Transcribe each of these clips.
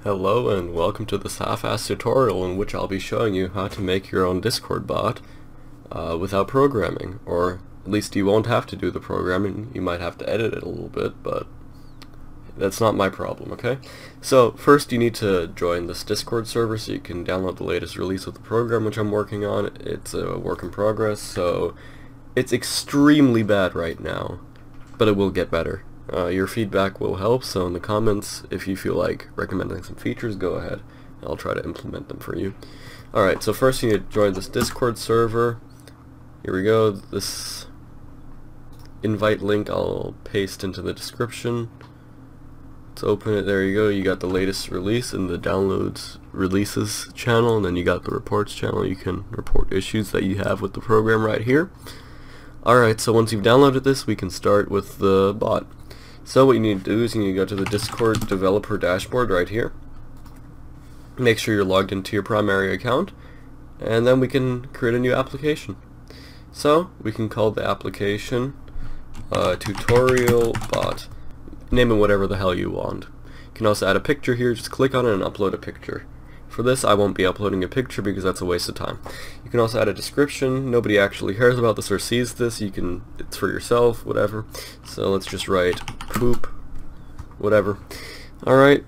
Hello and welcome to this half-assed tutorial in which I'll be showing you how to make your own Discord bot without programming, or at least you won't have to do the programming. You might have to edit it a little bit, but that's not my problem, okay? So first you need to join this Discord server so you can download the latest release of the program which I'm working on. It's a work in progress, so it's extremely bad right now, but it will get better. Your feedback will help, so in the comments, if you feel like recommending some features, go ahead. I'll try to implement them for you. Alright, so first you need to join this Discord server. Here we go. This invite link I'll paste into the description. Let's open it. There you go. You got the latest release in the downloads releases channel, and then you got the reports channel. You can report issues that you have with the program right here. Alright, so once you've downloaded this, we can start with the bot. So what you need to do is you need to go to the Discord developer dashboard right here. Make sure you're logged into your primary account, and then we can create a new application. So we can call the application tutorial bot. Name it whatever the hell you want. You can also add a picture here. Just click on it and upload a picture. For this I won't be uploading a picture because that's a waste of time. You can also add a description. Nobody actually cares about this or sees this. It's for yourself, whatever. So let's just write poop, whatever. Alright,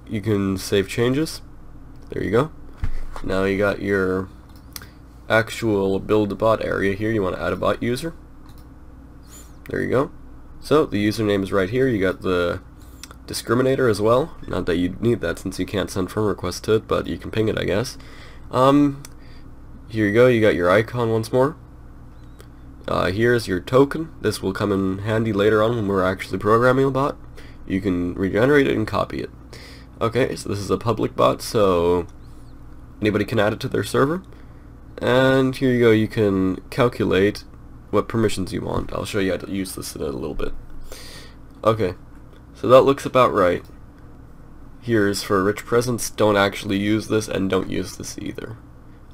you can save changes. There you go. Now you got your actual build a bot area here. You want to add a bot user. There you go. So the username is right here. You got the discriminator as well. Not that you need that since you can't send friend requests to it, but you can ping it, I guess. Here you go. You got your icon once more. Here's your token. This will come in handy later on when we're actually programming a bot. You can regenerate it and copy it. Okay, so this is a public bot, so anybody can add it to their server. And here you go. You can calculate what permissions you want. I'll show you how to use this in a little bit. Okay. So that looks about right. Here's for rich presents. Don't actually use this, and don't use this either.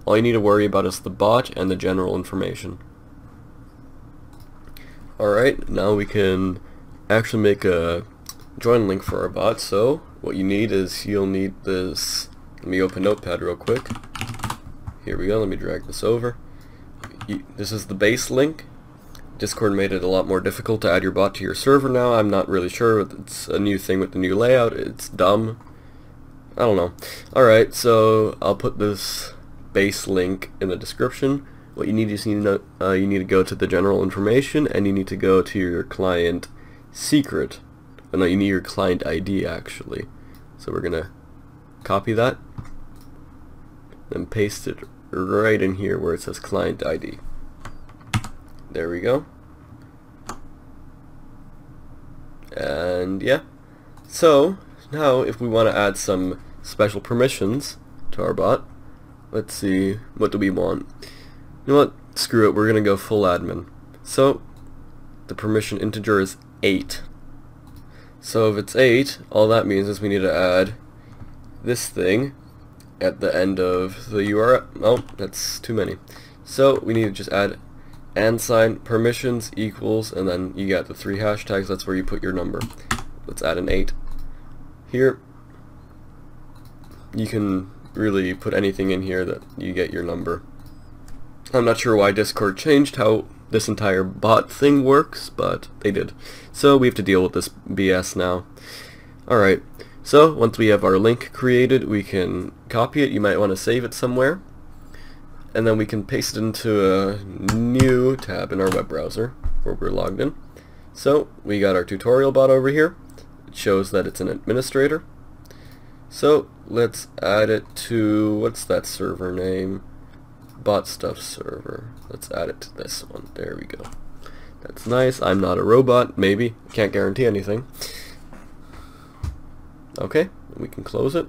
All you need to worry about is the bot and the general information. Alright, now we can actually make a join link for our bot. So what you need is you'll need this. Let me open Notepad real quick. Here we go. Let me drag this over. This is the base link. Discord made it a lot more difficult to add your bot to your server now. I'm not really sure. It's a new thing with the new layout. It's dumb. I don't know. Alright, so I'll put this base link in the description. What you need is you need to go to the general information, and you need to go to your client secret. Oh, no, you need your client ID actually. So we're gonna copy that and paste it right in here where it says client ID. There we go. And yeah. So now if we want to add some special permissions to our bot, let's see, what do we want? You know what? Screw it, we're gonna go full admin. So the permission integer is 8. So if it's 8, all that means is we need to add this thing at the end of the URL. Oh, that's too many. So we need to just add & permissions equals, and then you got the 3 hashtags. That's where you put your number. Let's add an 8 here. You can really put anything in here that you get your number. I'm not sure why Discord changed how this entire bot thing works, but they did. So we have to deal with this BS now. Alright, so once we have our link created, we can copy it. You might want to save it somewhere. And then we can paste it into a new tab in our web browser where we're logged in. So we got our tutorial bot over here. It shows that it's an administrator. So let's add it to, what's that server name? Bot stuff server. Let's add it to this one. There we go. That's nice. I'm not a robot. Maybe. Can't guarantee anything. Okay, we can close it.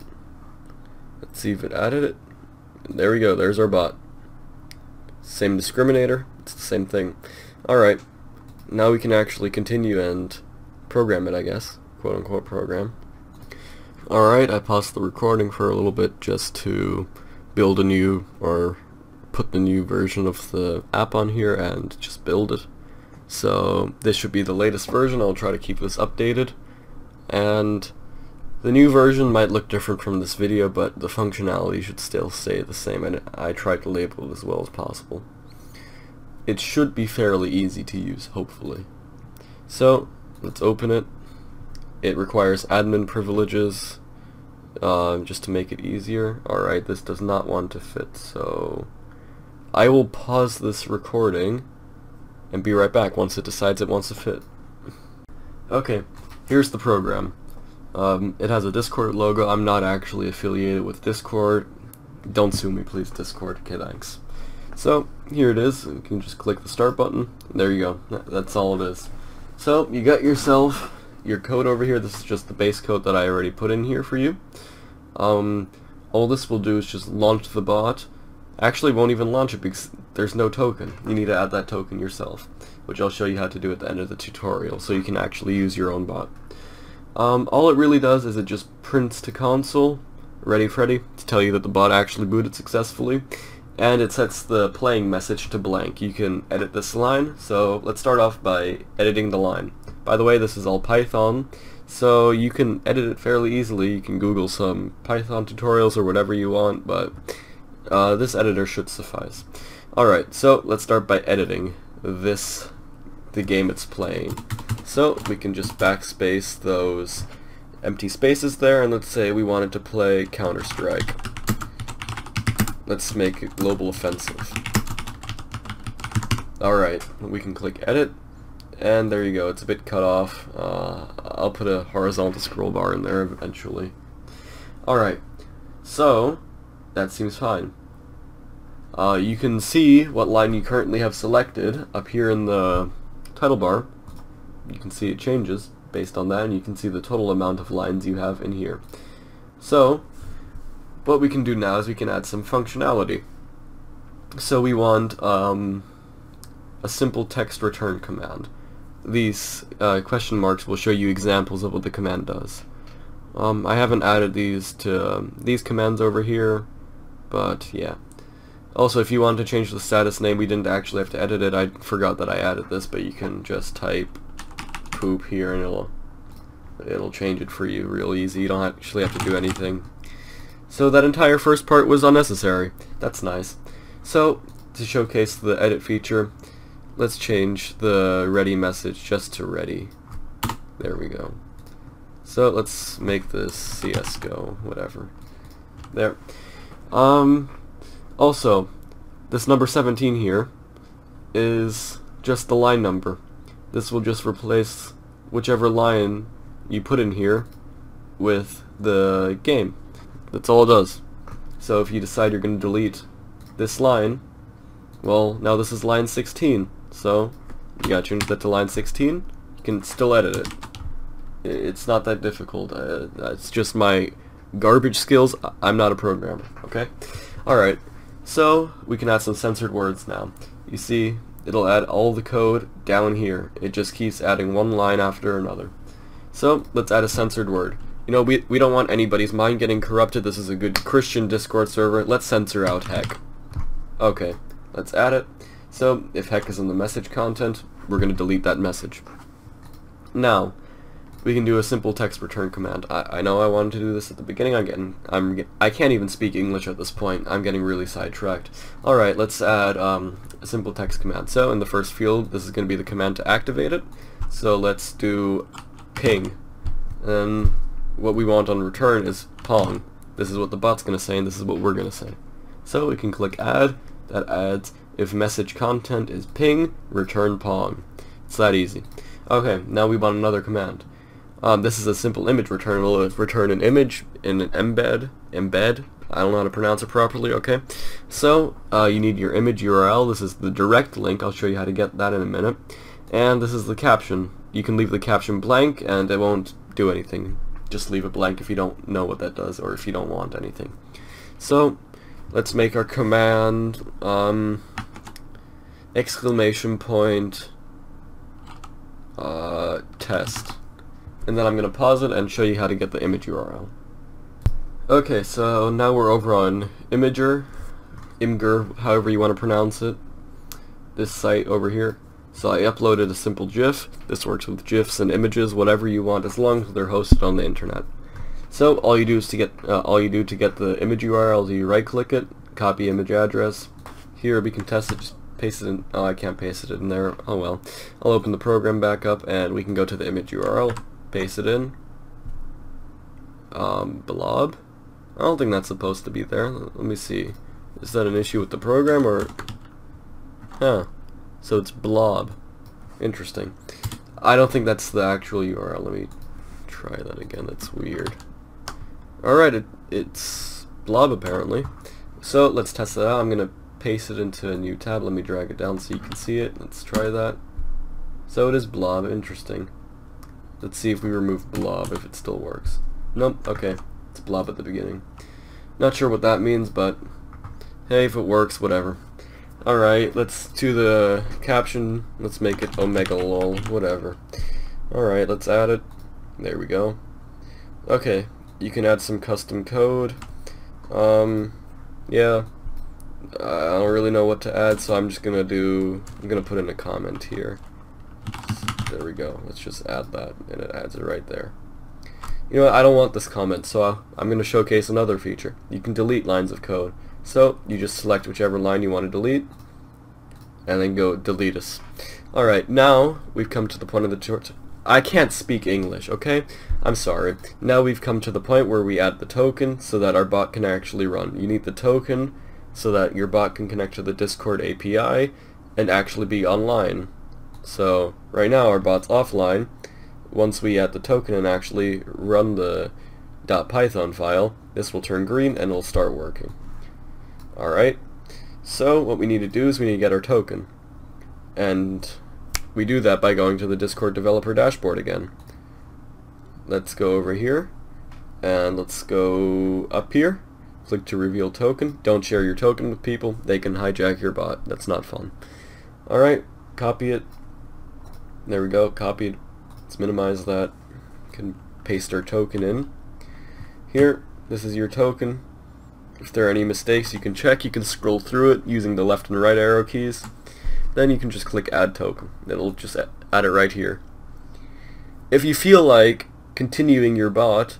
Let's see if it added it. And there we go. There's our bot. Same discriminator, it's the same thing. Alright, now we can actually continue and program it, I guess. Quote unquote program. Alright, I paused the recording for a little bit just to build a new, or put the new version of the app on here and just build it. So this should be the latest version. I'll try to keep this updated. And The new version might look different from this video, but the functionality should still stay the same, and I tried to label it as well as possible. It should be fairly easy to use, hopefully. So, let's open it. It requires admin privileges, just to make it easier. Alright, this does not want to fit, so I will pause this recording and be right back once it decides it wants to fit. Okay, here's the program. It has a Discord logo. I'm not actually affiliated with Discord. Don't sue me, please, Discord. Okay, thanks. So, here it is. You can just click the start button. There you go. That's all it is. So, you got yourself your code over here. This is just the base code that I already put in here for you. All this will do is just launch the bot. Actually, won't even launch it because there's no token. You need to add that token yourself, which I'll show you how to do at the end of the tutorial, so you can actually use your own bot. All it really does is it just prints to console, ready Freddy, to tell you that the bot actually booted successfully, and it sets the playing message to blank. You can edit this line, so let's start off by editing the line. By the way, this is all Python, so you can edit it fairly easily. You can Google some Python tutorials or whatever you want, but this editor should suffice. Alright, so let's start by editing the game it's playing. So we can just backspace those empty spaces there, and let's say we wanted to play Counter-Strike. Let's make it global offensive. Alright, we can click edit, and there you go. It's a bit cut off. I'll put a horizontal scroll bar in there eventually. Alright, so that seems fine. You can see what line you currently have selected up here in the title bar. You can see it changes based on that, and you can see the total amount of lines you have in here. So, what we can do now is we can add some functionality. So we want a simple text return command. These question marks will show you examples of what the command does. I haven't added these to these commands over here, but yeah. Also, if you want to change the status name, we didn't actually have to edit it. I forgot that I added this, but you can just type poop here and it'll change it for you real easy. You don't actually have to do anything. So that entire first part was unnecessary. That's nice. So, to showcase the edit feature, let's change the ready message just to ready. There we go. So let's make this CSGO, whatever. There. Also, this number 17 here is just the line number. This will just replace whichever line you put in here with the game. That's all it does. So if you decide you're going to delete this line, well, now this is line 16. So you gotta change that to line 16. You can still edit it. It's not that difficult. It's just my garbage skills. I'm not a programmer, okay? Alright, so we can add some censored words now. You see, it'll add all the code down here. It just keeps adding one line after another. So let's add a censored word. You know, we don't want anybody's mind getting corrupted. This is a good Christian Discord server. Let's censor out heck. Okay, let's add it. So if heck is in the message content, we're going to delete that message. Now, we can do a simple text return command. I know I wanted to do this at the beginning. I can't even speak English at this point. I'm getting really sidetracked. Alright, let's add a simple text command. So in the first field, this is going to be the command to activate it. So let's do ping. And what we want on return is pong. This is what the bot's going to say, and this is what we're going to say. So we can click add. That adds if message content is ping, return pong. It's that easy. Okay, now we want another command. This is a simple image return. We'll return an image in an embed. I don't know how to pronounce it properly, okay? So, you need your image URL. This is the direct link. I'll show you how to get that in a minute. And this is the caption. You can leave the caption blank and it won't do anything. Just leave it blank if you don't know what that does or if you don't want anything. So, let's make our command exclamation point test. And then I'm going to pause it and show you how to get the image URL. Okay, so now we're over on Imgur, however you want to pronounce it. This site over here. So I uploaded a simple GIF. This works with GIFs and images, whatever you want, as long as they're hosted on the internet. So all you do is to get the image URL is you right click it, copy image address. Here we can test it, just paste it in. Oh, I can't paste it in there. Oh well. I'll open the program back up and we can go to the image URL, paste it in. Blob? I don't think that's supposed to be there. Let me see. Is that an issue with the program or? Huh. So it's blob. Interesting. I don't think that's the actual URL. Let me try that again. That's weird. Alright, it's blob apparently. So let's test that out. I'm gonna paste it into a new tab. Let me drag it down so you can see it. Let's try that. So it is blob. Interesting. Let's see if we remove blob if it still works. Nope. Okay. It's blob at the beginning. Not sure what that means, but hey, if it works, whatever. Alright, let's do the caption. Let's make it omega lol, whatever. Alright, let's add it. There we go. Okay, you can add some custom code. Yeah. I don't really know what to add, so I'm gonna put in a comment here. There we go. Let's just add that, and it adds it right there. You know what, I don't want this comment, so I'm going to showcase another feature. You can delete lines of code. So, you just select whichever line you want to delete, and then go delete us. Alright, now we've come to the point of the tutorial. I can't speak English, okay? I'm sorry. Now we've come to the point where we add the token so that our bot can actually run. You need the token so that your bot can connect to the Discord API and actually be online. So, right now our bot's offline. Once we add the token and actually run the .python file, this will turn green and it'll start working. Alright, so what we need to do is we need to get our token. And we do that by going to the Discord developer dashboard again. Let's go over here, and let's go up here, click to reveal token. Don't share your token with people, they can hijack your bot. That's not fun. Alright, copy it. There we go, copied. Let's minimize that. You can paste our token in. Here, this is your token. If there are any mistakes you can check, you can scroll through it using the left and right arrow keys. Then you can just click add token. It'll just add it right here. If you feel like continuing your bot,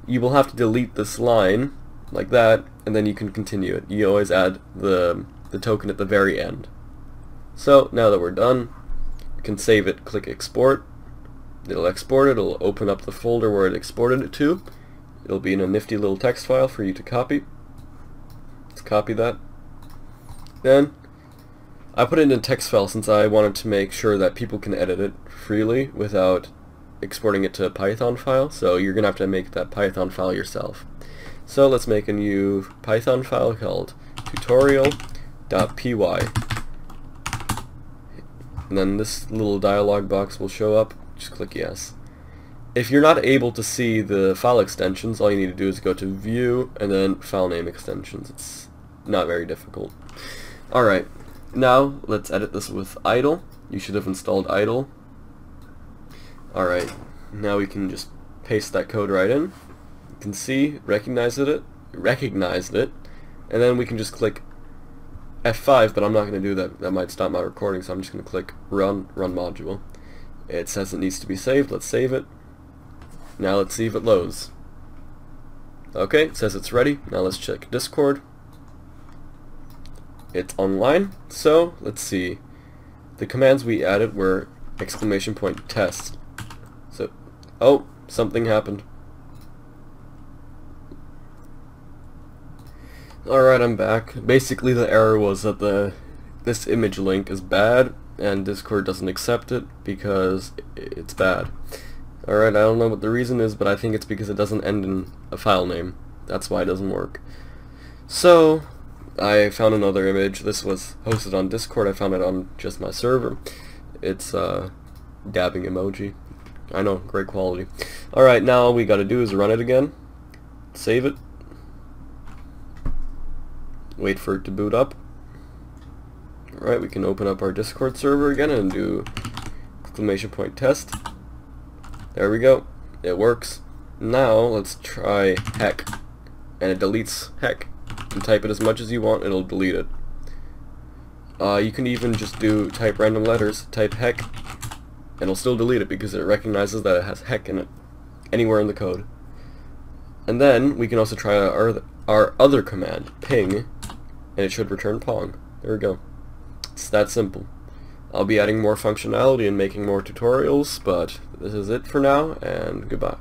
you will have to delete this line like that, and then you can continue it. You always add the token at the very end. So now that we're done, you can save it, click export. It'll export it, it'll open up the folder where it exported it to. It'll be in a nifty little text file for you to copy. Let's copy that. Then, I put it in a text file since I wanted to make sure that people can edit it freely without exporting it to a Python file, so you're going to have to make that Python file yourself. So let's make a new Python file called tutorial.py. And then this little dialog box will show up. Just click yes. If you're not able to see the file extensions, all you need to do is go to View and then File Name Extensions. It's not very difficult. Alright, now let's edit this with idle. You should have installed idle. Alright, now we can just paste that code right in. You can see, recognized it, and then we can just click F5, but I'm not going to do that. That might stop my recording, so I'm just going to click Run Module. It says it needs to be saved. Let's save it. Now let's see if it loads. Okay, it says it's ready. Now let's check Discord. It's online. So let's see. The commands we added were !test. So, oh, something happened. Alright, I'm back. Basically the error was that this image link is bad and Discord doesn't accept it because it's bad. Alright, I don't know what the reason is, but I think it's because it doesn't end in a file name. That's why it doesn't work. So, I found another image. This was hosted on Discord. I found it on just my server. It's dabbing emoji. I know, great quality. Alright, now all we gotta do is run it again. Save it. Wait for it to boot up. Alright, we can open up our Discord server again and do !test. There we go. It works. Now let's try heck. And it deletes heck. You can type it as much as you want, it'll delete it. You can even just type random letters, type heck, and it'll still delete it because it recognizes that it has heck in it anywhere in the code. And then we can also try our other command, ping, and it should return Pong. There we go. It's that simple. I'll be adding more functionality and making more tutorials, but this is it for now, and goodbye.